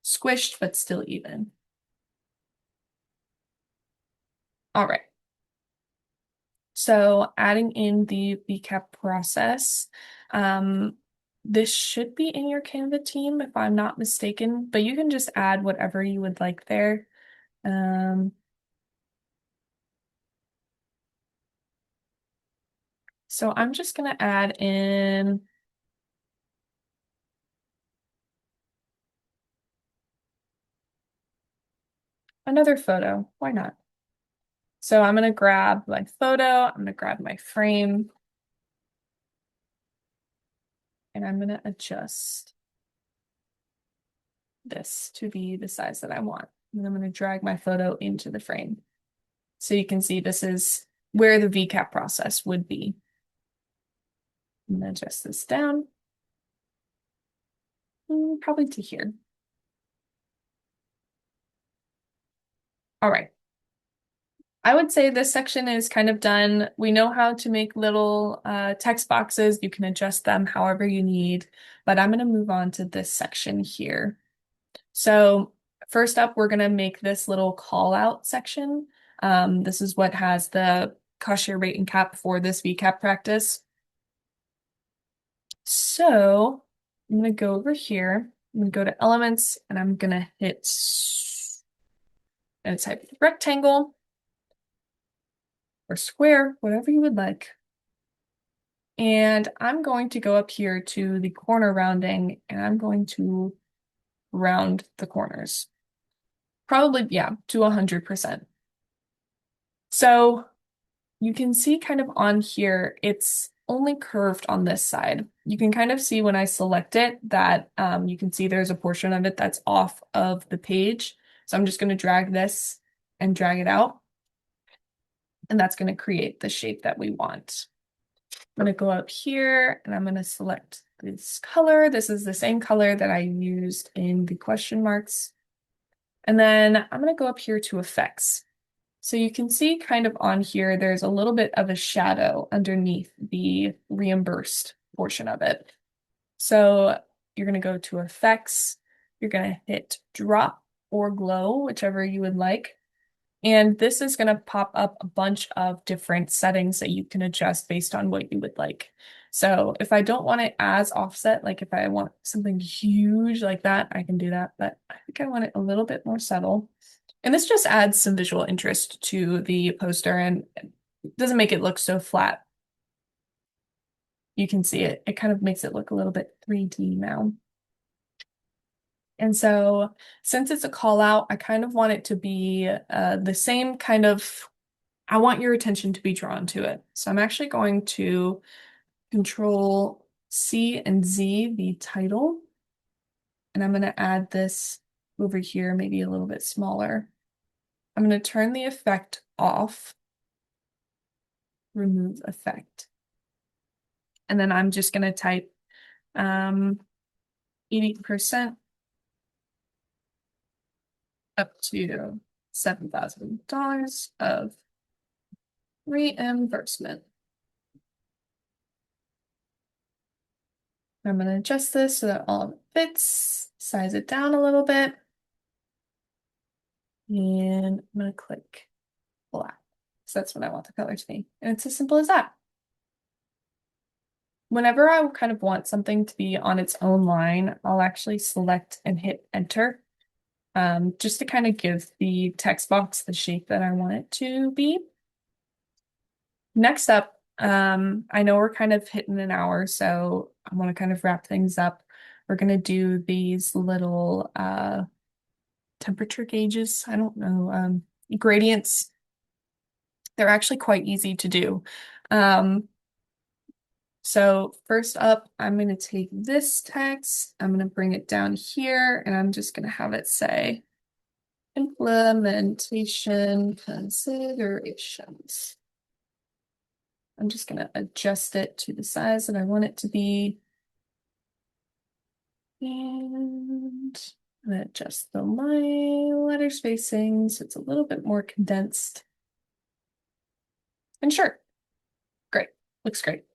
squished, but still even. All right. So adding in the VCAP process, um, this should be in your Canva team if I'm not mistaken, but you can just add whatever you would like there. Um, so I'm just gonna add in another photo. Why not? So I'm gonna grab my photo, I'm gonna grab my frame, and I'm gonna adjust this to be the size that I want. And I'm gonna drag my photo into the frame. So you can see this is where the VCAP process would be. I'm gonna adjust this down, probably to here. All right. I would say this section is kind of done. We know how to make little text boxes. You can adjust them however you need, but I'm going to move on to this section here. So first up, we're going to make this little call out section. This is what has the cost share rate and cap for this VCAP practice. So I'm going to go over here. I'm going to go to elements and I'm going to hit and type rectangle or square, whatever you would like. And I'm going to go up here to the corner rounding and I'm going to round the corners. Probably, yeah, to 100%. So you can see kind of on here, it's only curved on this side. You can kind of see when I select it that you can see there's a portion of it that's off of the page. So I'm just going to drag this and drag it out, and that's going to create the shape that we want. I'm going to go up here and I'm going to select this color. This is the same color that I used in the question marks. And then I'm going to go up here to effects. So you can see kind of on here, there's a little bit of a shadow underneath the reimbursed portion of it. So you're going to go to effects. You're going to hit drop or glow, whichever you would like. And this is going to pop up a bunch of different settings that you can adjust based on what you would like. So if I don't want it as offset, like if I want something huge like that, I can do that. But I think I want it a little bit more subtle. And this just adds some visual interest to the poster and doesn't make it look so flat. You can see it. It kind of makes it look a little bit 3D now. And so since it's a call out, I kind of want it to be the same kind of, I want your attention to be drawn to it. So I'm actually going to Control C and Z the title, and I'm going to add this over here, maybe a little bit smaller. I'm going to turn the effect off, remove effect. And then I'm just going to type 80% up to $7,000 of reimbursement. I'm going to adjust this so that all of it fits, size it down a little bit. And I'm going to click black. So that's what I want the color to be. And it's as simple as that. Whenever I kind of want something to be on its own line, I'll actually select and hit enter, just to kind of give the text box the shape that I want it to be. Next up, I know we're kind of hitting an hour, so I want to kind of wrap things up. We're going to do these little temperature gauges. I don't know, gradients. They're actually quite easy to do. So first up, I'm going to take this text, I'm going to bring it down here, and I'm just going to have it say implementation considerations. I'm just going to adjust it to the size that I want it to be. And I'm going to adjust the line letter spacing so it's a little bit more condensed. And sure, great, looks great.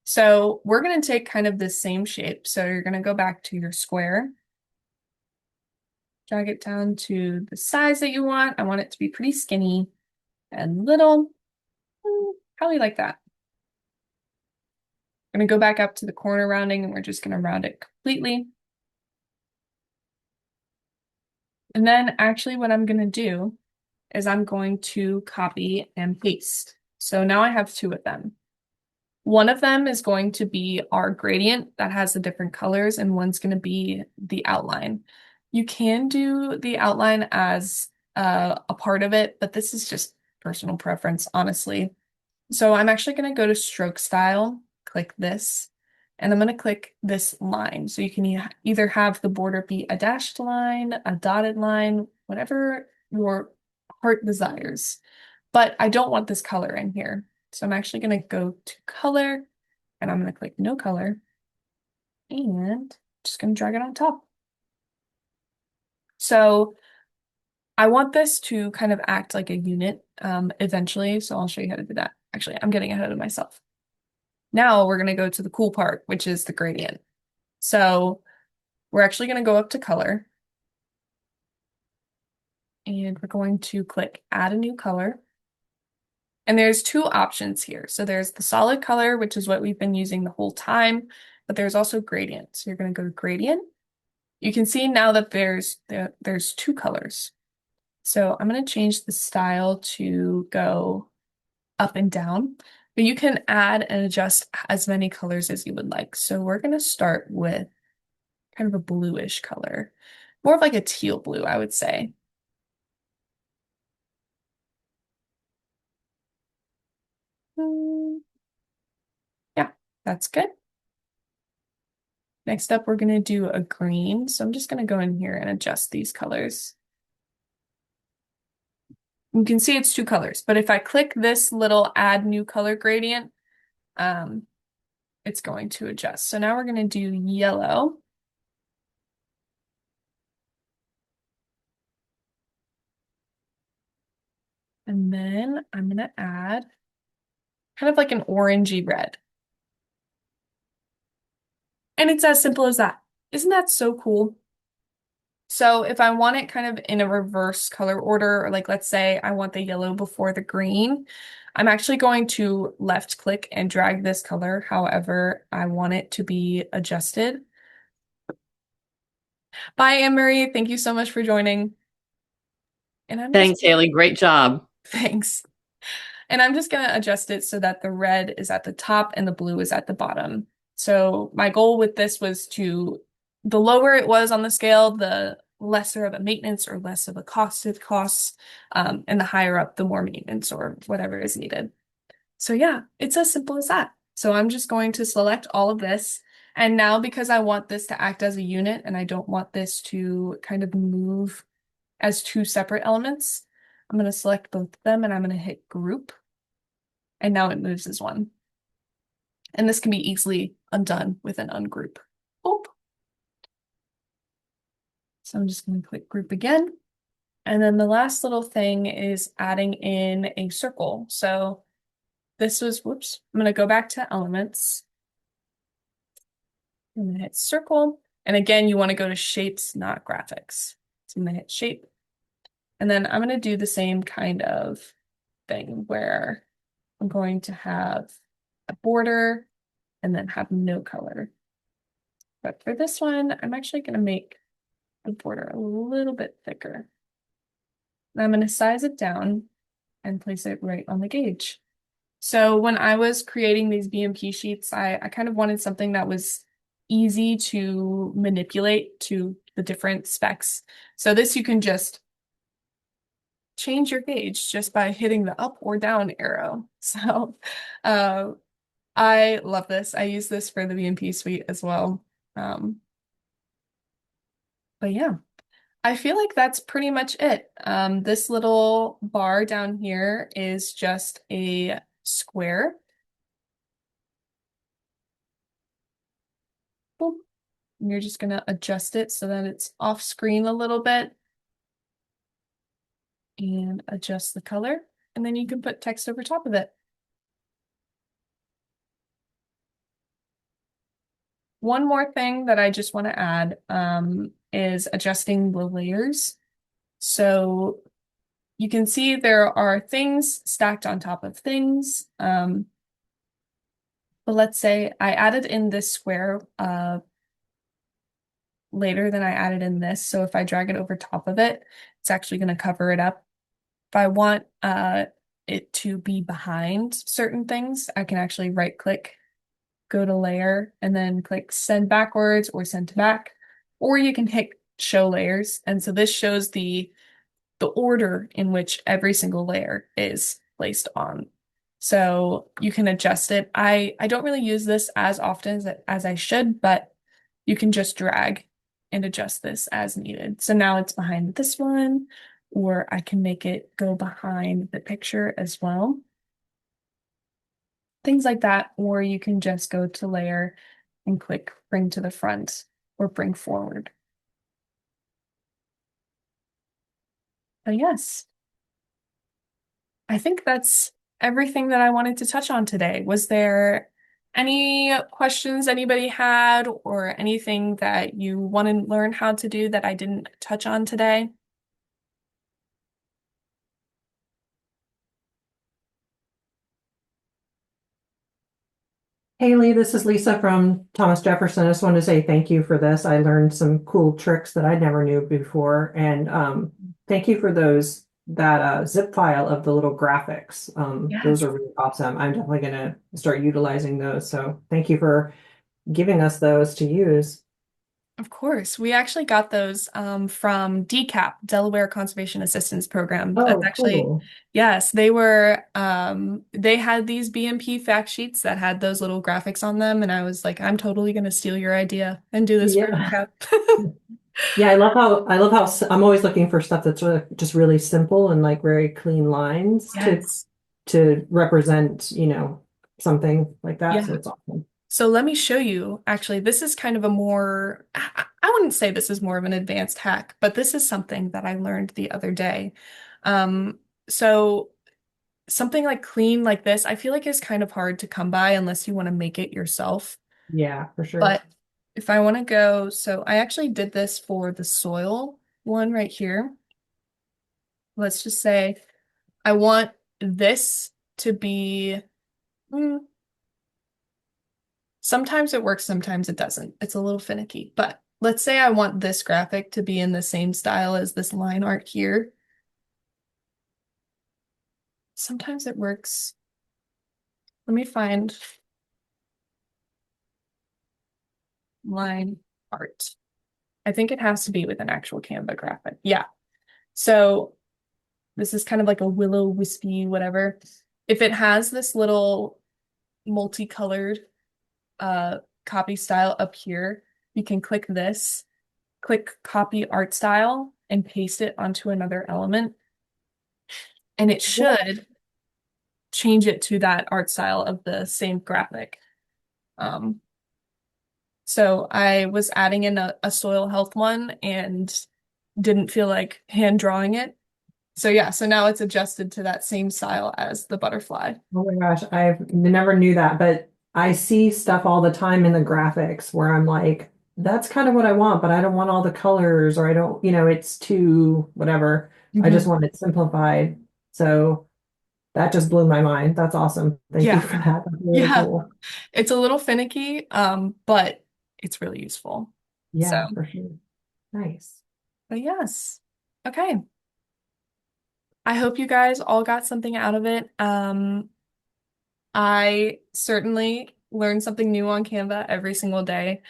So we're going to take kind of the same shape. So you're going to go back to your square, drag it down to the size that you want. I want it to be pretty skinny and little, probably like that. I'm going to go back up to the corner rounding and we're just going to round it completely. And then actually what I'm going to do is I'm going to copy and paste. So now I have two of them. One of them is going to be our gradient that has the different colors, and one's going to be the outline. You can do the outline as a part of it, but this is just personal preference, honestly. So I'm actually going to go to stroke style, click this, and I'm going to click this line. So you can either have the border be a dashed line, a dotted line, whatever your heart desires. But I don't want this color in here. So I'm actually going to go to color, and I'm going to click no color, and just going to drag it on top. So I want this to kind of act like a unit eventually, so I'll show you how to do that. Actually, I'm getting ahead of myself. Now we're going to go to the cool part, which is the gradient. So we're actually going to go up to color, and we're going to click add a new color. And there's two options here. So there's the solid color, which is what we've been using the whole time, but there's also gradient. So you're going to go to gradient. You can see now that there's two colors. So I'm going to change the style to go up and down, but you can add and adjust as many colors as you would like. So we're going to start with kind of a bluish color, more of like a teal blue, I would say. Hmm, yeah, that's good. Next up, we're going to do a green. So I'm just going to go in here and adjust these colors. You can see it's two colors, but if I click this little add new color gradient, um, it's going to adjust. So now we're going to do yellow. And then I'm going to add kind of like an orangey red. And it's as simple as that. Isn't that so cool? So if I want it kind of in a reverse color order, or like let's say I want the yellow before the green, I'm actually going to left click and drag this color however I want it to be adjusted. Bye, Anne-Marie. Thank you so much for joining. And I'm just, Thanks, Haley. Great job. thanks. And I'm just going to adjust it so that the red is at the top and the blue is at the bottom. So my goal with this was the lower it was on the scale, the lesser of a maintenance or less of a cost it costs. And the higher up, the more maintenance or whatever is needed. So yeah, it's as simple as that. So I'm just going to select all of this. And now because I want this to act as a unit and I don't want this to kind of move as two separate elements, I'm going to select both of them and I'm going to hit group. And now it moves as one. And this can be easily undone with an ungroup. Oh. So I'm just going to click group again. And then the last little thing is adding in a circle. So this was, whoops, I'm going to go back to elements. I'm going to hit circle. And again, you want to go to shapes, not graphics. So I'm going to hit shape. And then I'm going to do the same kind of thing where I'm going to have a border and then have no color. But for this one, I'm actually going to make the border a little bit thicker. And I'm going to size it down and place it right on the gauge. So when I was creating these BMP sheets, I kind of wanted something that was easy to manipulate to the different specs. So this you can just change your gauge just by hitting the up or down arrow. So uh, I love this. I use this for the BMP suite as well. Um, but yeah, I feel like that's pretty much it. This little bar down here is just a square. Boop. And you're just going to adjust it so that it's off screen a little bit and adjust the color. And then you can put text over top of it. One more thing that I just want to add is adjusting the layers. So you can see there are things stacked on top of things. But let's say I added in this square later than I added in this. So if I drag it over top of it, it's actually going to cover it up. If I want it to be behind certain things, I can actually right click, go to layer, and then click send backwards or send to back. Or you can hit show layers. And so this shows the order in which every single layer is placed on. So you can adjust it. I don't really use this as often as I should, but you can just drag and adjust this as needed. So now it's behind this one, or I can make it go behind the picture as well. Things like that, or you can just go to layer and click bring to the front or bring forward. But yes, I think that's everything that I wanted to touch on today. Was there any questions anybody had or anything that you want to learn how to do that I didn't touch on today? Haley, this is Lisa from Thomas Jefferson. I just wanted to say thank you for this. I learned some cool tricks that I never knew before. And thank you for that zip file of the little graphics. Those Yes. are really awesome. I'm definitely going to start utilizing those. So thank you for giving us those to use. Of course. We actually got those from DCAP, Delaware Conservation Assistance Program. That's Oh, actually, cool. yes, they had these BMP fact sheets that had those little graphics on them. And I was like, I'm totally going to steal your idea and do this for Yeah. DCAP. Yeah, I'm always looking for stuff that's just really simple and like very clean lines Yes. to represent, something like that. Yeah. So it's awesome. So let me show you. Actually, this is kind of a more, I wouldn't say this is more of an advanced hack, but this is something that I learned the other day. Um, so something like clean like this, I feel like is kind of hard to come by unless you want to make it yourself. Yeah, for sure. But if I want to go, so I actually did this for the soil one right here. Let's just say I want this to be, hmm, sometimes it works, sometimes it doesn't. It's a little finicky, but let's say I want this graphic to be in the same style as this line art here. Sometimes it works. Let me find line art. I think it has to be with an actual Canva graphic. Yeah. So this is kind of like a willow wispy whatever. If it has this little multicolored uh copy style up here, you can click this, click copy art style and paste it onto another element. And it should change it to that art style of the same graphic. Um, so I was adding in a soil health one and didn't feel like hand drawing it. So yeah, so now it's adjusted to that same style as the butterfly. Oh my gosh, I've never knew that, but I see stuff all the time in the graphics where I'm like, that's kind of what I want, but I don't want all the colors or I don't, it's too whatever. I just Mhm. want it simplified. So that just blew my mind. That's awesome. Thank you Yeah, for that. That's really yeah. cool. It's a little finicky, but it's really useful. So, Yeah, for sure. Nice. but yes. Okay. I hope you guys all got something out of it. I certainly learn something new on Canva every single day.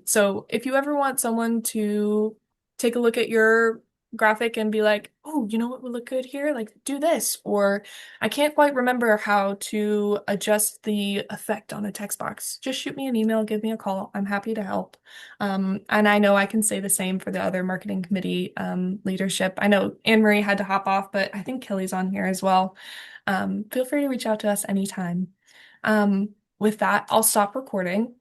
So if you ever want someone to take a look at your graphic and be like, oh, you know what would look good here? Like do this. Or I can't quite remember how to adjust the effect on a text box. Just shoot me an email, give me a call. I'm happy to help. And I know I can say the same for the other marketing committee leadership. I know Anne Marie had to hop off, but I think Kelly's on here as well. Feel free to reach out to us anytime. With that, I'll stop recording